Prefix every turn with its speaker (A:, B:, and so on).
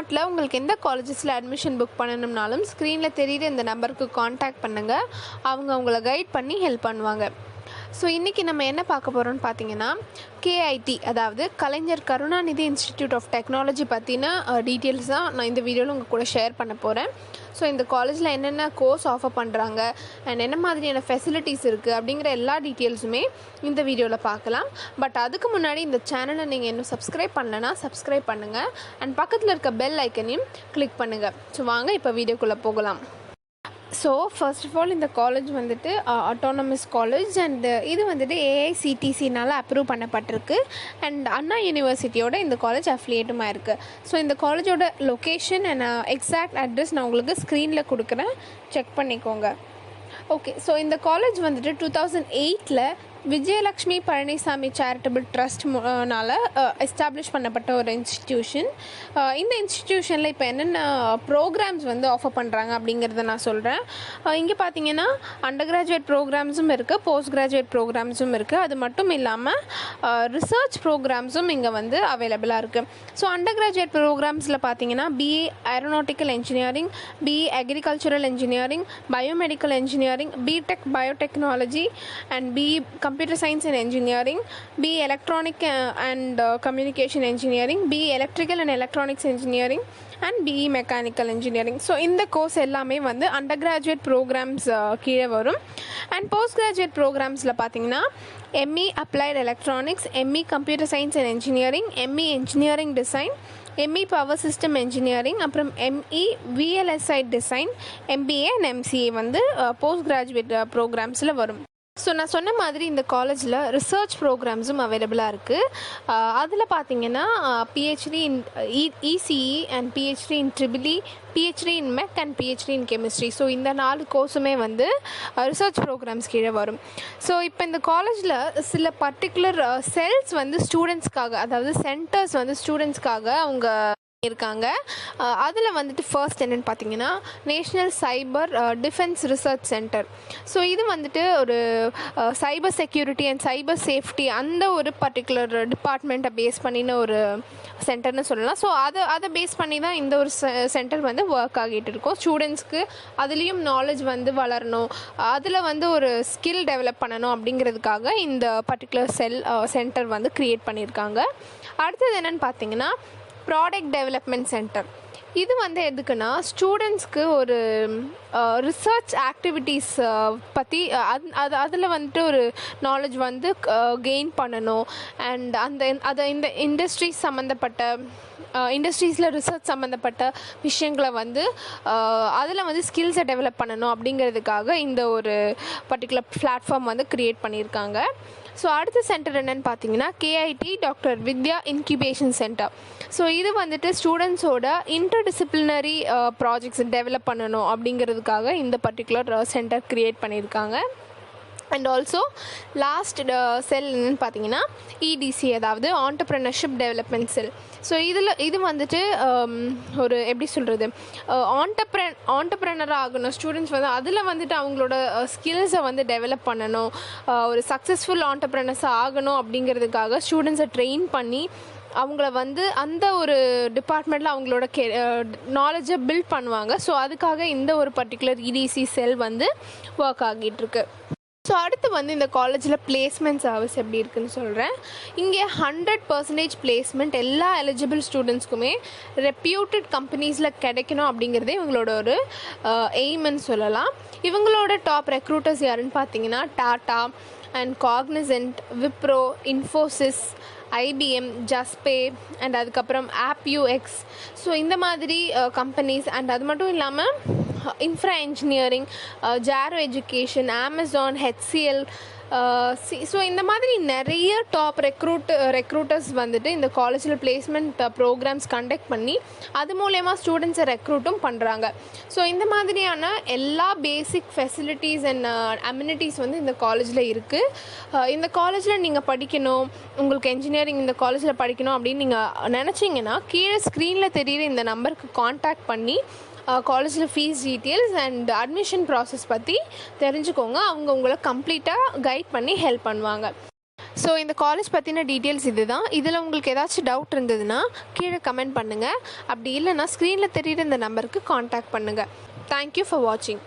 A: தமிழ்நாட்டில் உங்களுக்கு எந்த காலேஜஸில் அட்மிஷன் புக் பண்ணணும்னாலும் ஸ்க்ரீனில் தெரியுற இந்த நம்பருக்கு காண்டாக்ட் பண்ணுங்கள். அவங்க உங்களை கைட் பண்ணி ஹெல்ப் பண்ணுவாங்க. ஸோ இன்றைக்கி நம்ம என்ன பார்க்க போகிறோம்னு பார்த்தீங்கன்னா KIT, அதாவது கலைஞர் கருணாநிதி இன்ஸ்டிடியூட் ஆஃப் டெக்னாலஜி பற்றின டீட்டெயில்ஸ் தான் நான் இந்த வீடியோவில் உங்கள் கூட ஷேர் பண்ண போகிறேன். ஸோ இந்த காலேஜில் என்னென்ன கோர்ஸ் ஆஃபர் பண்ணுறாங்க அண்ட் என்ன மாதிரியான ஃபெசிலிட்டிஸ் இருக்குது அப்படிங்கிற எல்லா டீட்டெயில்ஸுமே இந்த வீடியோவில் பார்க்கலாம். பட் அதுக்கு முன்னாடி இந்த சேனலை நீங்கள் இன்னும் சப்ஸ்கிரைப் பண்ணலைன்னா சப்ஸ்கிரைப் பண்ணுங்கள் அண்ட் பக்கத்தில் இருக்க பெல் ஐக்கனையும் கிளிக் பண்ணுங்கள். ஸோ வாங்க இப்போ வீடியோக்குள்ளே போகலாம். ஸோ ஃபர்ஸ்ட் ஆஃப் ஆல் இந்த காலேஜ் வந்துட்டு அட்டானமஸ் காலேஜ் அண்ட் இது வந்துட்டு AICTCனால் அப்ரூவ் பண்ணப்பட்டிருக்கு அண்ட் அண்ணா யூனிவர்சிட்டியோட இந்த காலேஜ் அஃபிலியேட்டுமாக இருக்குது. ஸோ இந்த காலேஜோட லொக்கேஷன் அண்ட் எக்ஸாக்ட் அட்ரஸ் நான் உங்களுக்கு ஸ்க்ரீனில் கொடுக்குறேன், செக் பண்ணிக்கோங்க. ஓகே, ஸோ இந்த காலேஜ் வந்துட்டு 2008 விஜயலக்ஷ்மி பழனிசாமி சேரிட்டபிள் ட்ரஸ்ட்னால எஸ்டாப்ளிஷ் பண்ணப்பட்ட ஒரு இன்ஸ்டிடியூஷன். இந்த இன்ஸ்டிடியூஷனில் இப்போ என்னென்ன ப்ரோக்ராம்ஸ் வந்து ஆஃபர் பண்ணுறாங்க அப்படிங்கிறத நான் சொல்கிறேன். இங்கே பார்த்தீங்கன்னா அண்டர் கிராஜுவேட் ப்ரோக்ராம்ஸும் இருக்குது, போஸ்ட் கிராஜுவேட் ப்ரோக்ராம்ஸும் இருக்குது. அது மட்டும் இல்லாமல் ரிசர்ச் ப்ரோக்ராம்ஸும் இங்கே வந்து அவைலபிளாக இருக்குது. ஸோ அண்டர் கிராஜுவேட் ப்ரோக்ராம்ஸில் பார்த்தீங்கன்னா BA aeronautical engineering, BA agricultural engineering, biomedical engineering, BTech biotechnology and BE Computer Science and Engineering, BE Electronic and Communication Engineering, BE Electrical and Electronics Engineering and BE Mechanical Engineering. So இந்த course எல்லாமே வந்து under graduate programs கீழே வரும். And post graduate ப்ரோக்ராம்ஸில் பார்த்தீங்கன்னா ME Applied Electronics, ME Computer Science and Engineering, ME Engineering Design, ME Power System Engineering, அப்புறம் ME VLSI Design, MBA and MCA வந்து post graduate ப்ரோக்ராம்ஸில் வரும். So நான் சொன்ன மாதிரி இந்த காலேஜில் ரிசர்ச் ப்ரோக்ராம்ஸும் அவைலபிளாக இருக்குது. அதில் பார்த்தீங்கன்னா PhD in ECE and PhD in EEE, PhD in MEC and PhD in Chemistry. So இந்த 4 கோர்ஸுமே வந்து ரிசர்ச் ப்ரோக்ராம்ஸ் கீழே வரும். ஸோ இப்போ இந்த காலேஜில் சில பர்டிகுலர் செல்ஸ் வந்து ஸ்டூடெண்ட்ஸ்க்காக, அதாவது சென்டர்ஸ் வந்து ஸ்டூடெண்ட்ஸ்க்காக அவங்க இருக்காங்க. அதில் வந்துட்டு ஃபர்ஸ்ட் என்னென்னு பார்த்தீங்கன்னா national cyber defence research centre. So இது வந்துட்டு ஒரு cyber security and cyber safety அந்த ஒரு பர்டிகுலர் டிபார்ட்மெண்ட்டை பேஸ் பண்ணின ஒரு சென்டர்னு சொல்லலாம். ஸோ அதை பேஸ் பண்ணி தான் இந்த ஒரு சென்டர் வந்து ஒர்க் ஆகிட்டு இருக்கும். ஸ்டூடெண்ட்ஸ்க்கு அதுலேயும் நாலேஜ் வந்து வளரணும், அதில் வந்து ஒரு ஸ்கில் டெவலப் பண்ணணும் அப்படிங்கிறதுக்காக இந்த பர்டிகுலர் சென்டர் வந்து க்ரியேட் பண்ணியிருக்காங்க. அடுத்தது என்னென்னு பார்த்தீங்கன்னா ப்ராடக்ட் டெவலப்மெண்ட் சென்டர். இது வந்து எதுக்குன்னா ஸ்டூடெண்ட்ஸ்க்கு ஒரு ரிசர்ச் ஆக்டிவிட்டீஸ் பற்றி அதில் வந்துட்டு ஒரு நாலேஜ் வந்து கெயின் பண்ணணும் அண்ட் இந்த இண்டஸ்ட்ரீஸ் சம்மந்தப்பட்ட இண்டஸ்ட்ரீஸில் ரிசர்ச் சம்மந்தப்பட்ட விஷயங்களை வந்து அதில் வந்து ஸ்கில்ஸை டெவலப் பண்ணணும் அப்படிங்கிறதுக்காக இந்த ஒரு பர்டிகுலர் பிளாட்ஃபார்ம் வந்து க்ரியேட் பண்ணியிருக்காங்க. ஸோ அடுத்த சென்டர் என்னென்னு பார்த்தீங்கன்னா KIT டாக்டர் வித்யா இன்குபேஷன் சென்டர். ஸோ இது வந்துட்டு ஸ்டூடெண்ட்ஸோட இன்டர்டிசிப்ளினரி ப்ராஜெக்ட்ஸ் டெவலப் பண்ணணும் அப்படிங்கிறதுக்காக இந்த பர்டிகுலர் சென்டர் க்ரியேட் பண்ணியிருக்காங்க. அண்ட் ஆல்சோ லாஸ்ட் செல் என்னென்னு பார்த்தீங்கன்னா EDC, அதாவது ஆண்டர்ப்ரெனர்ஷிப் டெவலப்மெண்ட் செல். ஸோ இது வந்துட்டு ஒரு எப்படி சொல்கிறது, ஆண்டர்ப்ரெனராக ஆகணும் ஸ்டூடெண்ட்ஸ் வந்து அதில் வந்துட்டு அவங்களோட ஸ்கில்ஸை வந்து டெவலப் பண்ணணும், ஒரு சக்ஸஸ்ஃபுல் ஆண்டர்ப்ரெனர்ஸாக ஆகணும் அப்படிங்கிறதுக்காக ஸ்டூடெண்ட்ஸை ட்ரெயின் பண்ணி அவங்கள வந்து அந்த ஒரு டிபார்ட்மெண்ட்டில் அவங்களோட நாலேஜை பில்ட் பண்ணுவாங்க. ஸோ அதுக்காக இந்த ஒரு பர்டிகுலர் EDC செல் வந்து ஒர்க் ஆகிட்டுருக்கு. ஸோ அடுத்து வந்து இந்த காலேஜில் பிளேஸ்மெண்ட் சர்வீஸ் எப்படி இருக்குதுன்னு சொல்கிறேன். இங்கே 100% பிளேஸ்மெண்ட் எல்லா எலிஜிபிள் ஸ்டூடெண்ட்ஸ்க்குமே ரெப்யூட்டட் கம்பெனிஸில் கிடைக்கணும் அப்படிங்கிறதே இவங்களோட ஒரு எய்ம்னு சொல்லலாம். இவங்களோட டாப் ரெக்ரூட்டர்ஸ் யாருன்னு பார்த்தீங்கன்னா Tata and Cognizant, Wipro, Infosys, IBM, Juspay and அதுக்கப்புறம் AppUX. ஸோ இந்த மாதிரி கம்பெனிஸ் அண்ட் அது மட்டும் இல்லாமல் infra engineering, Jaro education, Amazon, HCL. So இந்த மாதிரி நிறைய டாப் ரெக்ரூட்டர்ஸ் வந்துட்டு இந்த காலேஜில் பிளேஸ்மெண்ட் ப்ரோக்ராம்ஸ் கண்டக்ட் பண்ணி அது மூலயமா ஸ்டூடெண்ட்ஸை ரெக்ரூட்டும் பண்ணுறாங்க. ஸோ இந்த மாதிரியான எல்லா பேசிக் ஃபெசிலிட்டிஸ் அண்ட் அம்யூனிட்டிஸ் வந்து இந்த காலேஜில் இருக்குது. இந்த காலேஜில் நீங்கள் படிக்கணும், உங்களுக்கு என்ஜினியரிங் இந்த காலேஜில் படிக்கணும் அப்படின்னு நீங்கள் நினச்சிங்கன்னா கீழே ஸ்க்ரீனில் தெரியுற இந்த நம்பருக்கு காண்டாக்ட் பண்ணி காலேஜில் fees details and admission process பற்றி தெரிஞ்சுக்கோங்க. அவங்க உங்களை கம்ப்ளீட்டாக கைட் பண்ணி ஹெல்ப் பண்ணுவாங்க. ஸோ இந்த காலேஜ் பற்றின டீட்டெயில்ஸ் இது தான். இதில் உங்களுக்கு ஏதாச்சும் டவுட் இருந்ததுன்னா கீழே கமெண்ட் பண்ணுங்கள். அப்படி இல்லைன்னா ஸ்க்ரீனில் தெரியுற இந்த நம்பருக்கு காண்டாக்ட் பண்ணுங்கள். தேங்க்யூ ஃபார் வாட்சிங்.